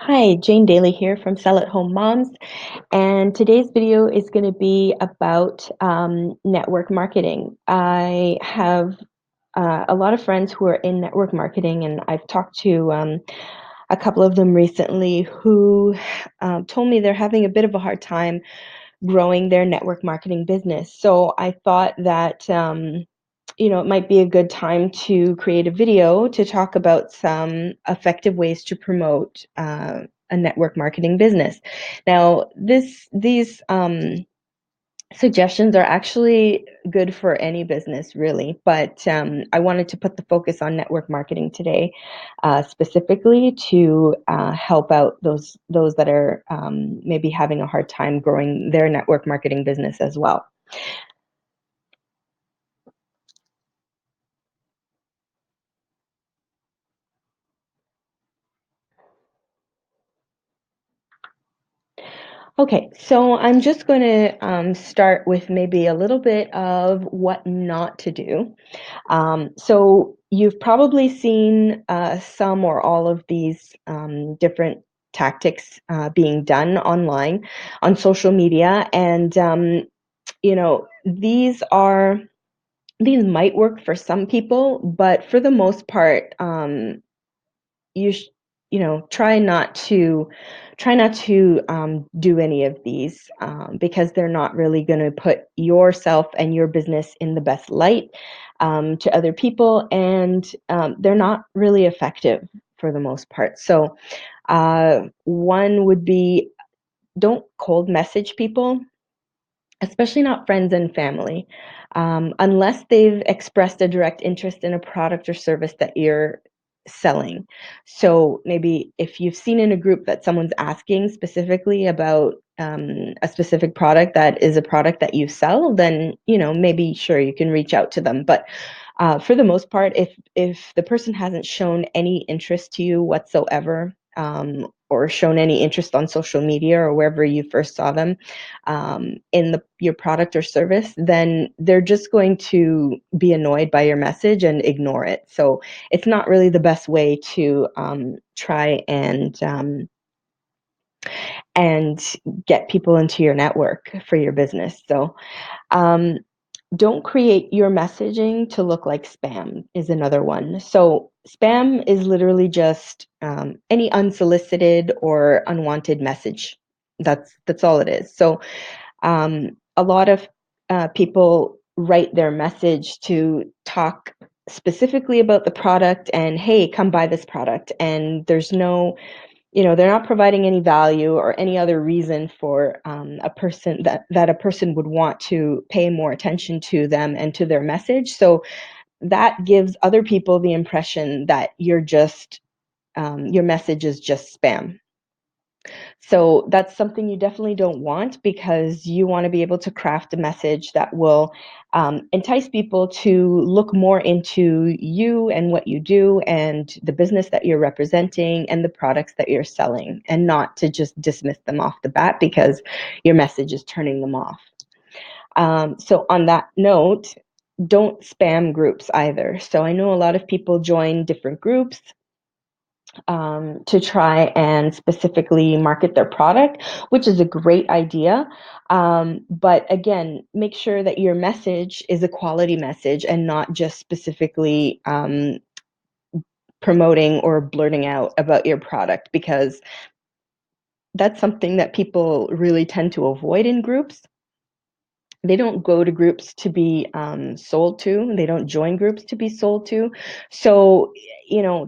Hi, Jane Daly here from Sell at Home Moms, and today's video is going to be about network marketing. I have a lot of friends who are in network marketing, and I've talked to a couple of them recently who told me they're having a bit of a hard time growing their network marketing business. So I thought that it might be a good time to create a video to talk about some effective ways to promote a network marketing business. Now, these suggestions are actually good for any business, really, but I wanted to put the focus on network marketing today, specifically to help out those that are maybe having a hard time growing their network marketing business as well. Okay, so I'm just going to start with maybe a little bit of what not to do. So you've probably seen some or all of these different tactics being done online on social media, and these might work for some people, but for the most part, you sh- try not to do any of these because they're not really going to put yourself and your business in the best light to other people, and they're not really effective for the most part. So one would be, don't cold message people, especially not friends and family, unless they've expressed a direct interest in a product or service that you're selling. So maybe if you've seen in a group that someone's asking specifically about a specific product that is a product that you sell, then maybe sure you can reach out to them. But for the most part, if the person hasn't shown any interest to you whatsoever, or shown any interest on social media or wherever you first saw them in your product or service, then they're just going to be annoyed by your message and ignore it. So it's not really the best way to try and get people into your network for your business. So um, don't create your messaging to look like spam is another one. So spam is literally just any unsolicited or unwanted message. That's all it is. So a lot of people write their message to talk specifically about the product and, hey, come buy this product. And there's no, they're not providing any value or any other reason for a person that a person would want to pay more attention to them and to their message. So that gives other people the impression that your message is just spam. So that's something you definitely don't want, because you want to be able to craft a message that will entice people to look more into you and what you do and the business that you're representing and the products that you're selling, and not to just dismiss them off the bat because your message is turning them off. So on that note, don't spam groups either. So I know a lot of people join different groups to try and specifically market their product, which is a great idea. But again, make sure that your message is a quality message and not just specifically promoting or blurting out about your product, because that's something that people really tend to avoid in groups. They don't go to groups to be sold to. They don't join groups to be sold to. So,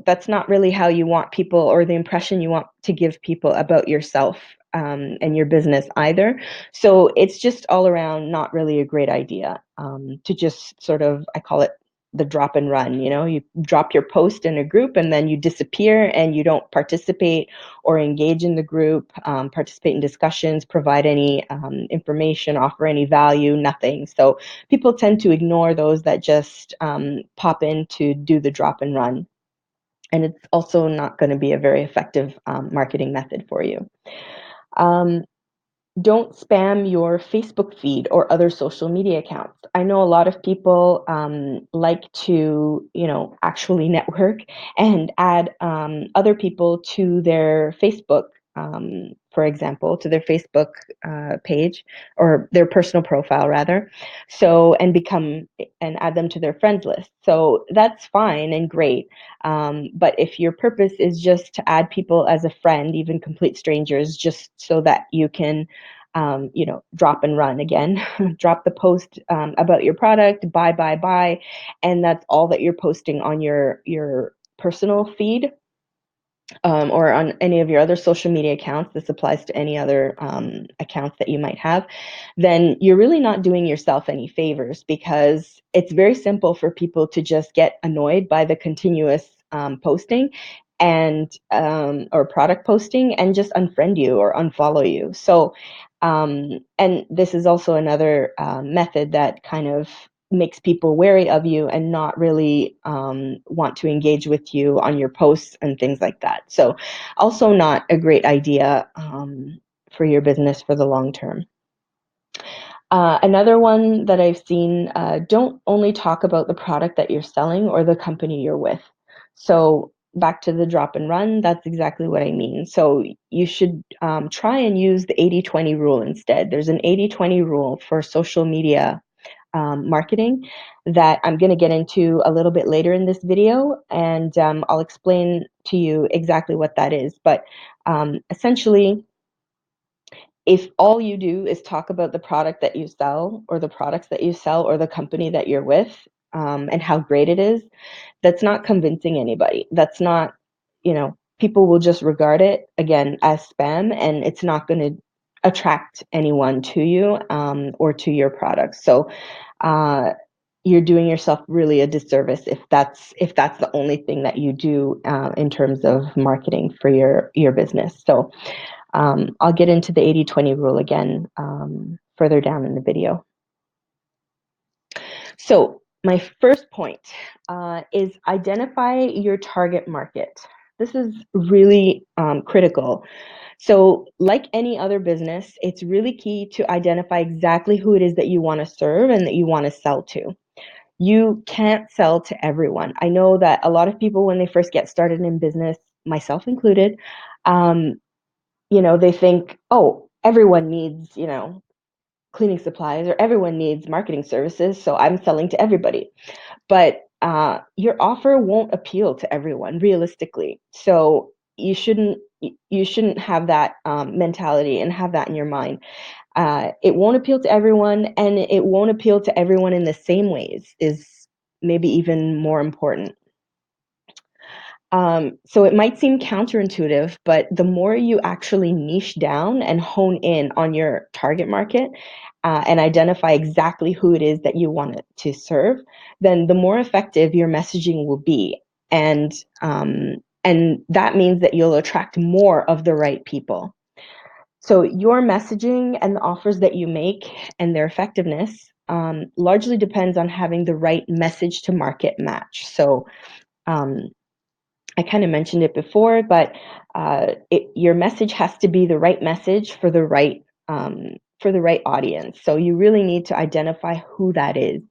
that's not really how you want people, or the impression you want to give people about yourself and your business either. So it's just all around not really a great idea to just sort of, I call it the drop and run. You drop your post in a group and then you disappear and you don't participate or engage in the group, participate in discussions, provide any information, offer any value, nothing. So people tend to ignore those that just pop in to do the drop and run. And it's also not going to be a very effective marketing method for you. Um, Don't spam your Facebook feed or other social media accounts. I know a lot of people like to, actually network and add other people to their Facebook, for example, to their Facebook page or their personal profile rather. So and add them to their friends list. So that's fine and great. But if your purpose is just to add people as a friend, even complete strangers, just so that you can drop and run again, drop the post about your product, buy, and that's all that you're posting on your personal feed, or on any of your other social media accounts. This applies to any other accounts that you might have. Then you're really not doing yourself any favors, because it's very simple for people to just get annoyed by the continuous posting and or product posting, and just unfriend you or unfollow you. So and this is also another method that kind of makes people wary of you and not really want to engage with you on your posts and things like that. So also not a great idea for your business for the long term. Another one that I've seen, don't only talk about the product that you're selling or the company you're with. So back to the drop and run, that's exactly what I mean. So you should try and use the 80-20 rule instead. There's an 80-20 rule for social media marketing that I'm going to get into a little bit later in this video, and I'll explain to you exactly what that is. But essentially, if all you do is talk about the product that you sell, or the products that you sell, or the company that you're with, and how great it is, that's not convincing anybody. That's not, people will just regard it again as spam, and it's not going to attract anyone to you or to your product. So uh, you're doing yourself really a disservice if that's the only thing that you do in terms of marketing for your business. So I'll get into the 80-20 rule again further down in the video. So my first point is identify your target market. This is really critical. So like any other business, it's really key to identify exactly who it is that you want to serve and that you want to sell to. You can't sell to everyone. I know that a lot of people, when they first get started in business, myself included, um, they think, oh, everyone needs, cleaning supplies, or everyone needs marketing services, so I'm selling to everybody. But your offer won't appeal to everyone realistically. So you shouldn't have that mentality and have that in your mind. It won't appeal to everyone, and it won't appeal to everyone in the same ways, is maybe even more important. So it might seem counterintuitive, but the more you actually niche down and hone in on your target market, and identify exactly who it is that you want it to serve, then the more effective your messaging will be. And that means that you'll attract more of the right people. So your messaging and the offers that you make and their effectiveness largely depends on having the right message to market match. So um, I kind of mentioned it before, but your message has to be the right message for the right audience. So you really need to identify who that is.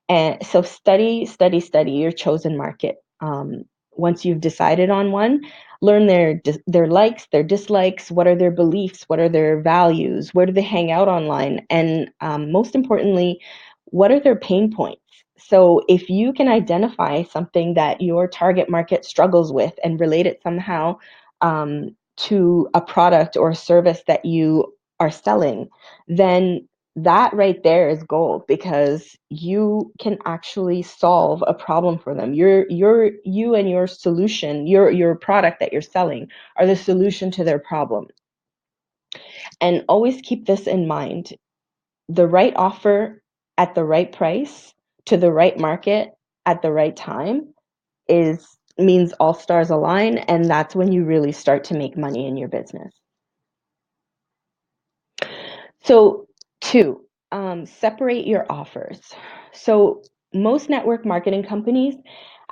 And so study your chosen market. Once you've decided on one, learn their likes, their dislikes, what are their beliefs, what are their values, where do they hang out online, and most importantly, what are their pain points. So if you can identify something that your target market struggles with and relate it somehow to a product or a service that you are selling, then that right there is gold, because you can actually solve a problem for them. You and your solution, your product that you're selling, are the solution to their problem. And always keep this in mind: the right offer at the right price to the right market at the right time is means all stars align, and that's when you really start to make money in your business. So, two, separate your offers. So, most network marketing companies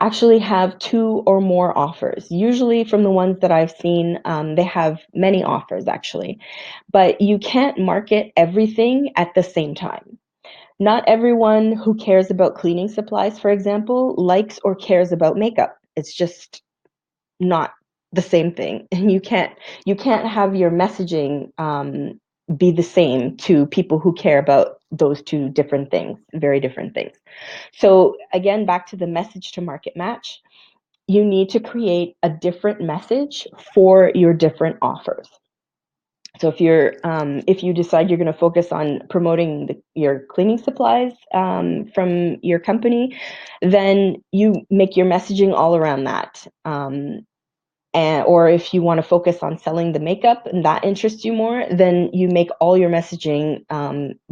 actually have 2 or more offers. Usually from the ones that I've seen, they have many offers actually, but you can't market everything at the same time. Not everyone who cares about cleaning supplies, for example, likes or cares about makeup. It's just not the same thing. And you can't have your messaging be the same to people who care about those two different things, very different things. So again, back to the message to market match, you need to create a different message for your different offers. So if you decide you're going to focus on promoting your cleaning supplies from your company, then you make your messaging all around that. Or if you want to focus on selling the makeup and that interests you more, then you make all your messaging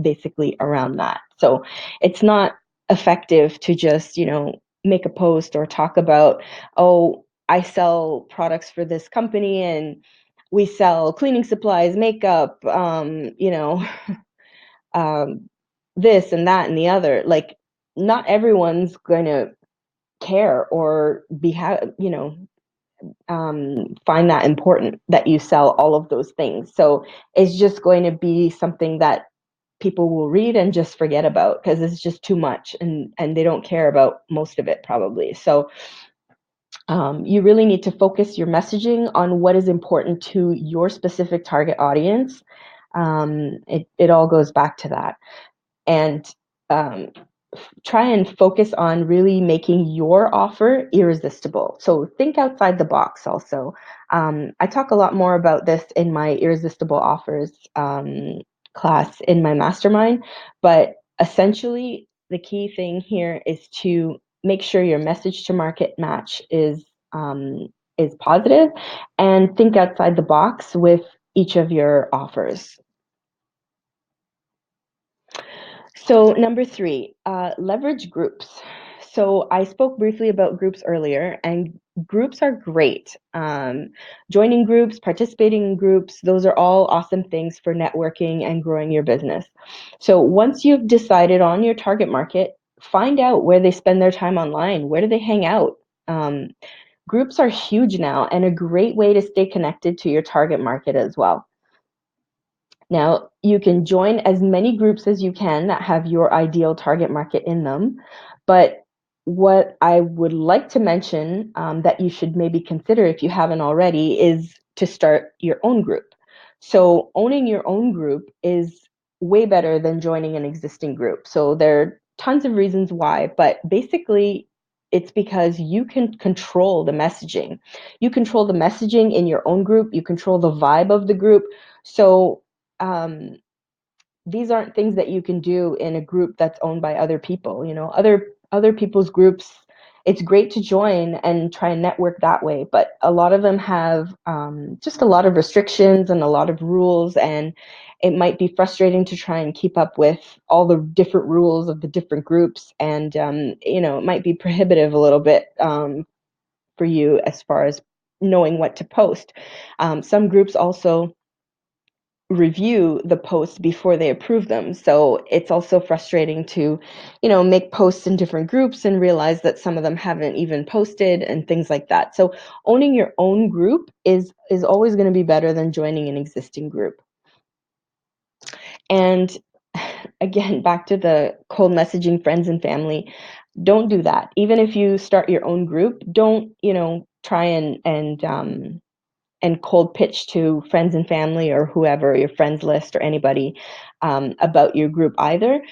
basically around that. So it's not effective to just, make a post or talk about, oh, I sell products for this company and we sell cleaning supplies, makeup, um, this and that and the other. Like, not everyone's going to care or find that important that you sell all of those things. So it's just going to be something that people will read and just forget about because it's just too much, and they don't care about most of it probably. So you really need to focus your messaging on what is important to your specific target audience. It all goes back to that. And um, try and focus on really making your offer irresistible. So think outside the box also. I talk a lot more about this in my irresistible offers class in my mastermind, but essentially the key thing here is to make sure your message to market match is positive, and think outside the box with each of your offers. So number 3, leverage groups. So I spoke briefly about groups earlier, and groups are great. Joining groups, participating in groups, those are all awesome things for networking and growing your business. So once you've decided on your target market, find out where they spend their time online. Where do they hang out? Um, Groups are huge now and a great way to stay connected to your target market as well. Now, you can join as many groups as you can that have your ideal target market in them. But what I would like to mention that you should maybe consider if you haven't already is to start your own group. So, owning your own group is way better than joining an existing group. So, there are tons of reasons why, but basically, it's because you can control the messaging. You control the messaging in your own group, you control the vibe of the group. So, um, these aren't things that you can do in a group that's owned by other people. Other people's groups, it's great to join and try and network that way, but a lot of them have just a lot of restrictions and a lot of rules, and it might be frustrating to try and keep up with all the different rules of the different groups, and it might be prohibitive a little bit for you as far as knowing what to post. Some groups also review the posts before they approve them. So it's also frustrating to, make posts in different groups and realize that some of them haven't even posted and things like that. So owning your own group is always going to be better than joining an existing group. And again, back to the cold messaging friends and family, don't do that. Even if you start your own group, don't, try and cold pitch to friends and family or whoever, your friends list or anybody, about your group either.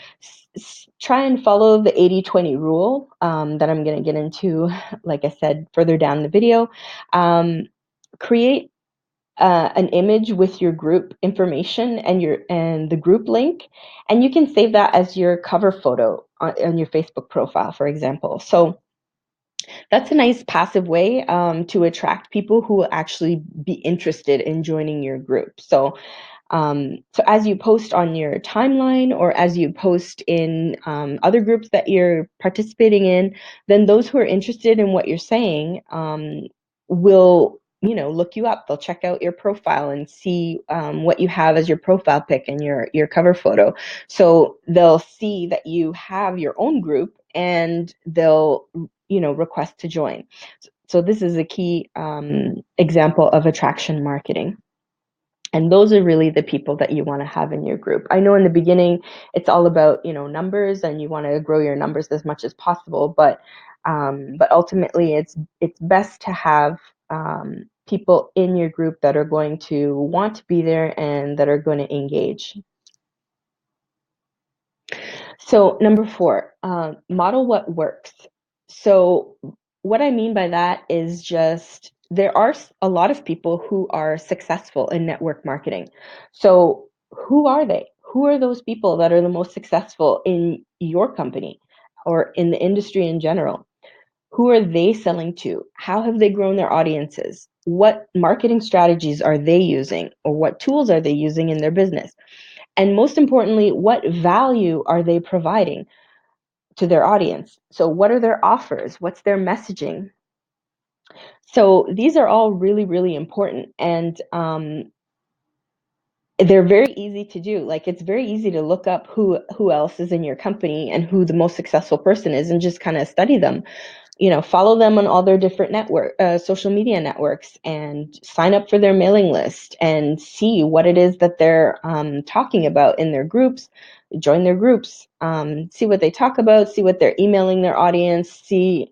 Try and follow the 80-20 rule that I'm going to get into, like I said, further down the video. Create an image with your group information and the group link, and you can save that as your cover photo on your Facebook profile, for example. So that's a nice passive way to attract people who will actually be interested in joining your group. So as you post on your timeline or as you post in other groups that you're participating in, then those who are interested in what you're saying will look you up. They'll check out your profile and see what you have as your profile pic and your cover photo. So they'll see that you have your own group, and they'll request to join. So this is a key example of attraction marketing. And those are really the people that you want to have in your group. I know in the beginning it's all about numbers, and you want to grow your numbers as much as possible, but ultimately it's best to have people in your group that are going to want to be there and that are going to engage. So number 4, model what works. So what I mean by that is just there are a lot of people who are successful in network marketing. So who are they? Who are those people that are the most successful in your company or in the industry in general? Who are they selling to? How have they grown their audiences? What marketing strategies are they using, or what tools are they using in their business? And most importantly, what value are they providing to their audience? So what are their offers? What's their messaging? So these are all really, really important. And they're very easy to do. Like, it's very easy to look up who else is in your company and who the most successful person is, and just kind of study them. Follow them on all their different social media networks, and sign up for their mailing list and see what it is that they're talking about in their groups. Join their groups, see what they talk about, see what they're emailing their audience, see,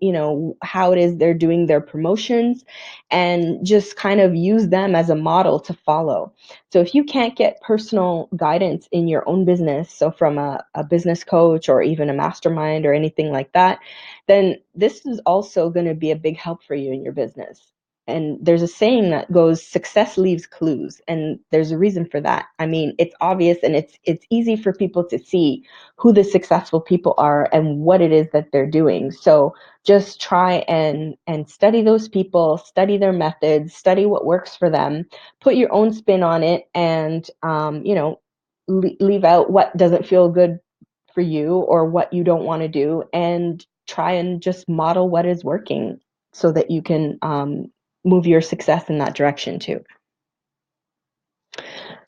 how it is they're doing their promotions, and just kind of use them as a model to follow. So if you can't get personal guidance in your own business, so from a business coach or even a mastermind or anything like that, then this is also going to be a big help for you in your business. And there's a saying that goes, success leaves clues, and there's a reason for that. I mean, it's obvious, and it's easy for people to see who the successful people are and what it is that they're doing. So just try and study those people, study their methods, study what works for them, put your own spin on it, and leave out what doesn't feel good for you or what you don't want to do, and try and just model what is working so that you can move your success in that direction too.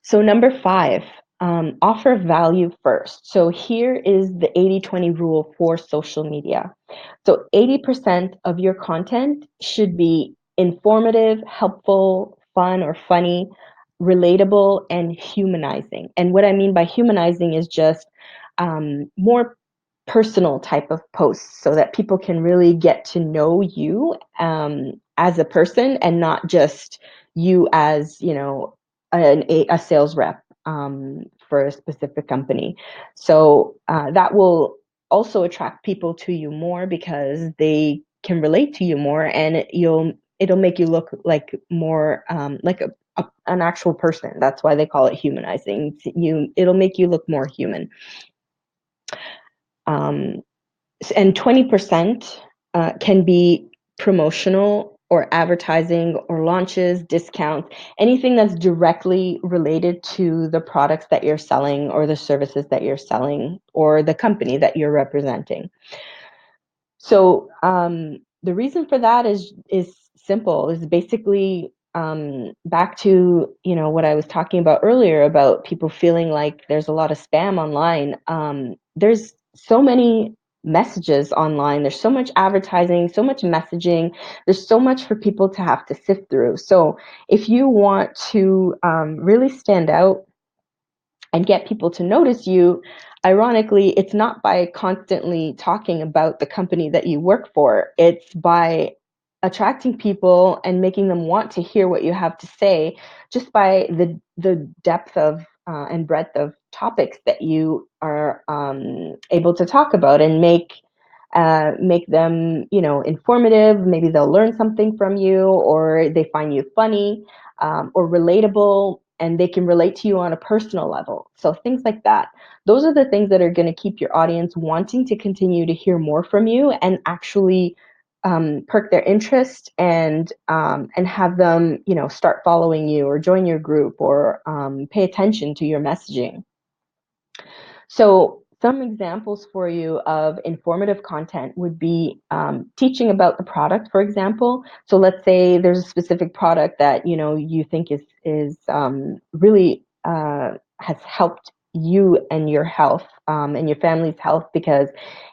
So number 5, offer value first. So here is the 80-20 rule for social media. So 80% of your content should be informative, helpful, fun or funny, relatable, and humanizing. And what I mean by humanizing is just more personal type of posts, so that people can really get to know you as a person, and not just you as a sales rep for a specific company. So that will also attract people to you more, because they can relate to you more, and it'll make you look like more like an actual person. That's why they call it humanizing. It'll make you look more human. And 20% can be promotional or advertising or launches, discounts, anything that's directly related to the products that you're selling or the services that you're selling or the company that you're representing. So the reason for that is simple. Is basically back to what I was talking about earlier about people feeling like there's a lot of spam online. There's so many messages online. There's so much advertising, so much messaging. There's so much for people to have to sift through. So if you want to really stand out and get people to notice you, ironically, it's not by constantly talking about the company that you work for. It's by attracting people and making them want to hear what you have to say, just by the depth of and breadth of topics that you are able to talk about, and make them informative. Maybe they'll learn something from you, or they find you funny or relatable, and they can relate to you on a personal level. So things like that. Those are the things that are going to keep your audience wanting to continue to hear more from you, and actually perk their interest, and have them start following you or join your group, or pay attention to your messaging. So Some examples for you of informative content would be teaching about the product, for example. So let's say there's a specific product that you think is really has helped you and your health and your family's health because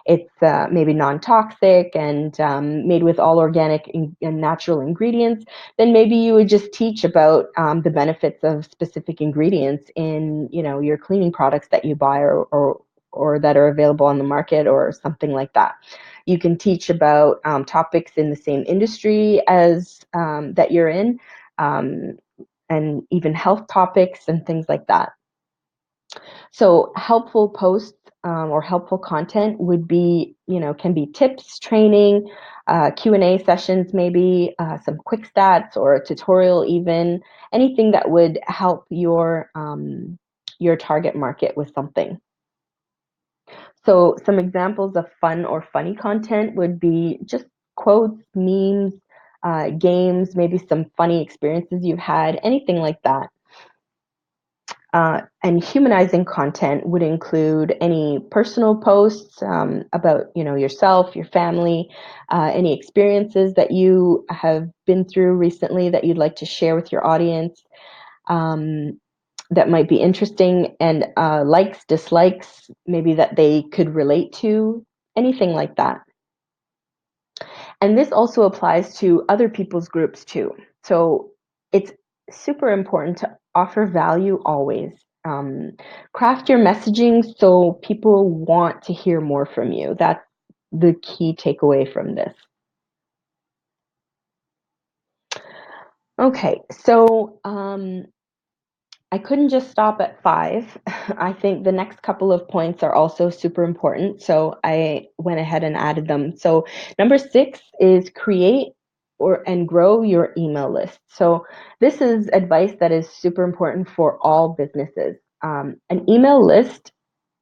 it's maybe non-toxic and made with all organic and natural ingredients. Then maybe you would just teach about the benefits of specific ingredients in your cleaning products that you buy or that are available on the market or something like that. You can teach about topics in the same industry as that you're in, and even health topics and things like that. So helpful posts or helpful content would be, can be tips, training, Q&A sessions, maybe some quick stats or a tutorial, even anything that would help your target market with something. So some examples of fun or funny content would be just quotes, memes, games, maybe some funny experiences you've had, anything like that. And humanizing content would include any personal posts about yourself, your family, any experiences that you have been through recently that you'd like to share with your audience. That might be interesting, and likes, dislikes, maybe that they could relate to, anything like that. And this also applies to other people's groups too. So it's super important to offer value always. Craft your messaging so people want to hear more from you. That's the key takeaway from this. Okay, so I couldn't just stop at 5. I think the next couple of points are also super important. So I went ahead and added them. So number 6 is create and grow your email list. So this is advice that is super important for all businesses. An email list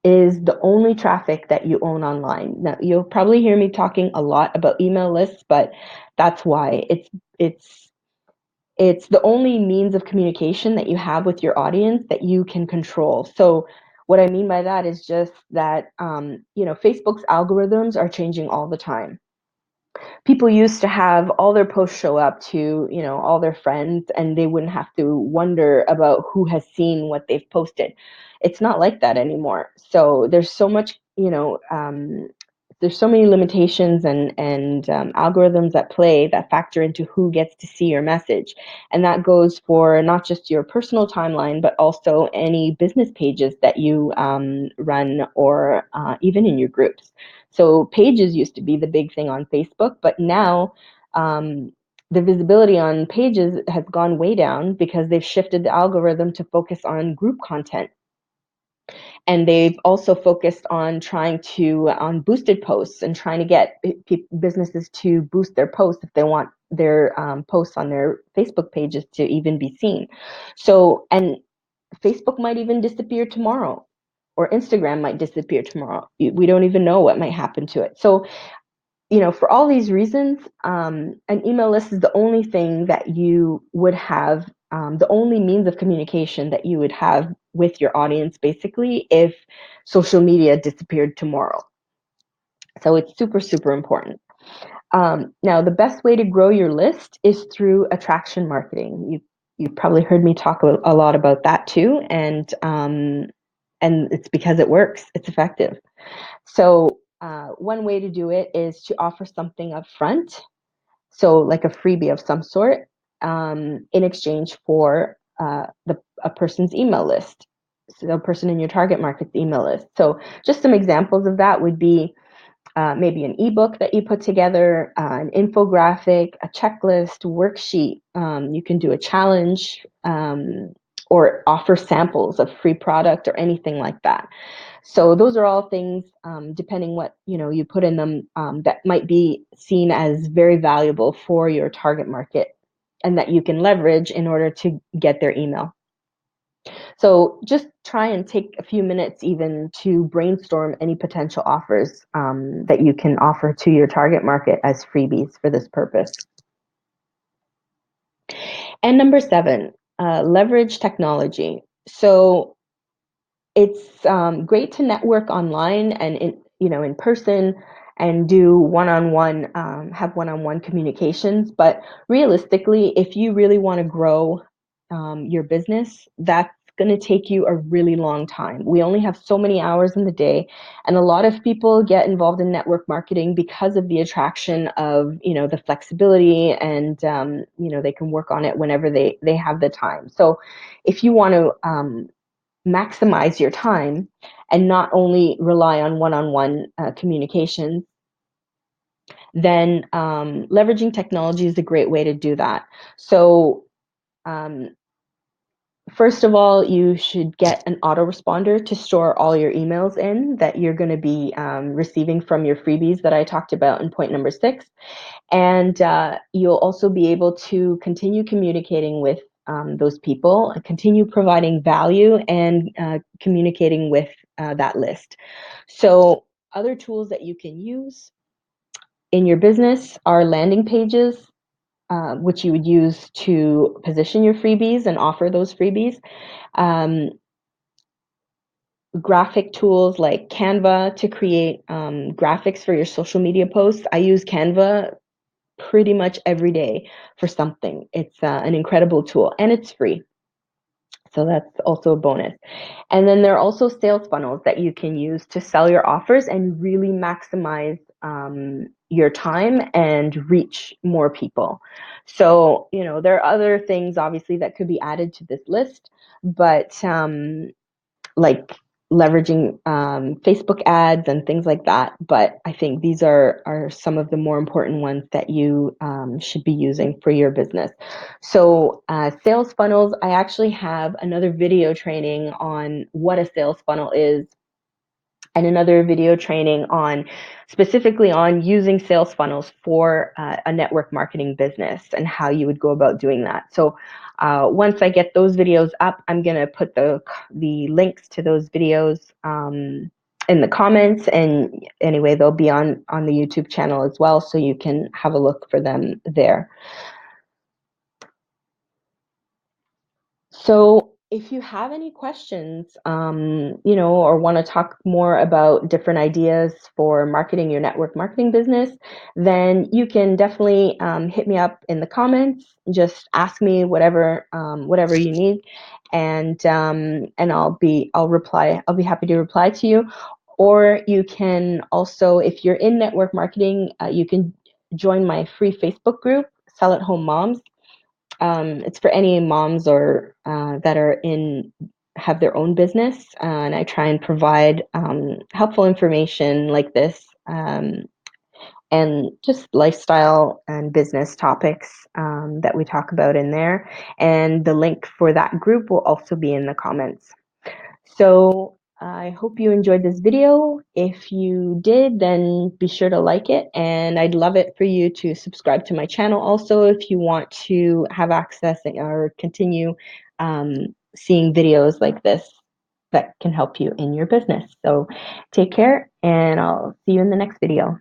is the only traffic that you own online. Now, you'll probably hear me talking a lot about email lists, but that's why it's the only means of communication that you have with your audience that you can control. So what I mean by that is just that, Facebook's algorithms are changing all the time. People used to have all their posts show up to, all their friends, and they wouldn't have to wonder about who has seen what they've posted. It's not like that anymore. So there's so much, there's so many limitations and algorithms at play that factor into who gets to see your message. And that goes for not just your personal timeline, but also any business pages that you run or even in your groups. So pages used to be the big thing on Facebook, but now the visibility on pages has gone way down because they've shifted the algorithm to focus on group content. And they've also focused on on boosted posts and trying to get businesses to boost their posts if they want their posts on their Facebook pages to even be seen. So, and Facebook might even disappear tomorrow, or Instagram might disappear tomorrow. We don't even know what might happen to it. So, for all these reasons, an email list is the only thing that you would have, the only means of communication that you would have with your audience, basically, if social media disappeared tomorrow. So it's super, super important. Now, the best way to grow your list is through attraction marketing. You've probably heard me talk a lot about that too, and it's because it works. It's effective. So one way to do it is to offer something up front, so like a freebie of some sort, in exchange for a person's email list, so a person in your target market's email list. So just some examples of that would be maybe an ebook that you put together, an infographic, a checklist, worksheet. You can do a challenge or offer samples of free product or anything like that. So those are all things, depending what you put in them, that might be seen as very valuable for your target market and that you can leverage in order to get their email. So just try and take a few minutes even to brainstorm any potential offers that you can offer to your target market as freebies for this purpose. And number 7, leverage technology. So It's great to network online and in person and do one-on-one, have one-on-one communications. But realistically, if you really want to grow your business, that's going to take you a really long time. We only have so many hours in the day, and a lot of people get involved in network marketing because of the attraction of the flexibility, and they can work on it whenever they have the time. So if you want to maximize your time and not only rely on one-on-one communications, then leveraging technology is a great way to do that. So um, first of all, you should get an autoresponder to store all your emails in that you're going to be receiving from your freebies that I talked about in point number 6. And you'll also be able to continue communicating with those people, continue providing value, and communicating with that list. So other tools that you can use in your business are landing pages, which you would use to position your freebies and offer those freebies. Um, Graphic tools like Canva to create graphics for your social media posts. I use Canva pretty much every day for something. It's an incredible tool, and it's free. So that's also a bonus. And then there are also sales funnels that you can use to sell your offers and really maximize your time and reach more people. So, there are other things obviously that could be added to this list, but like leveraging Facebook ads and things like that. But I think these are some of the more important ones that you should be using for your business. So sales funnels, I actually have another video training on what a sales funnel is, and another video training on specifically on using sales funnels for a network marketing business and how you would go about doing that. So once I get those videos up, I'm going to put the links to those videos in the comments, and anyway, they'll be on the YouTube channel as well, so you can have a look for them there. So if you have any questions, or want to talk more about different ideas for marketing your network marketing business, then you can definitely hit me up in the comments. Just ask me whatever you need, and I'll reply. I'll be happy to reply to you. Or you can also, if you're in network marketing, you can join my free Facebook group, Sell at Home Moms. It's for any moms or that have their own business, and I try and provide helpful information like this, and just lifestyle and business topics that we talk about in there. And the link for that group will also be in the comments. So I hope you enjoyed this video. If you did, then be sure to like it, and I'd love it for you to subscribe to my channel also if you want to have access or continue seeing videos like this that can help you in your business. So take care, and I'll see you in the next video.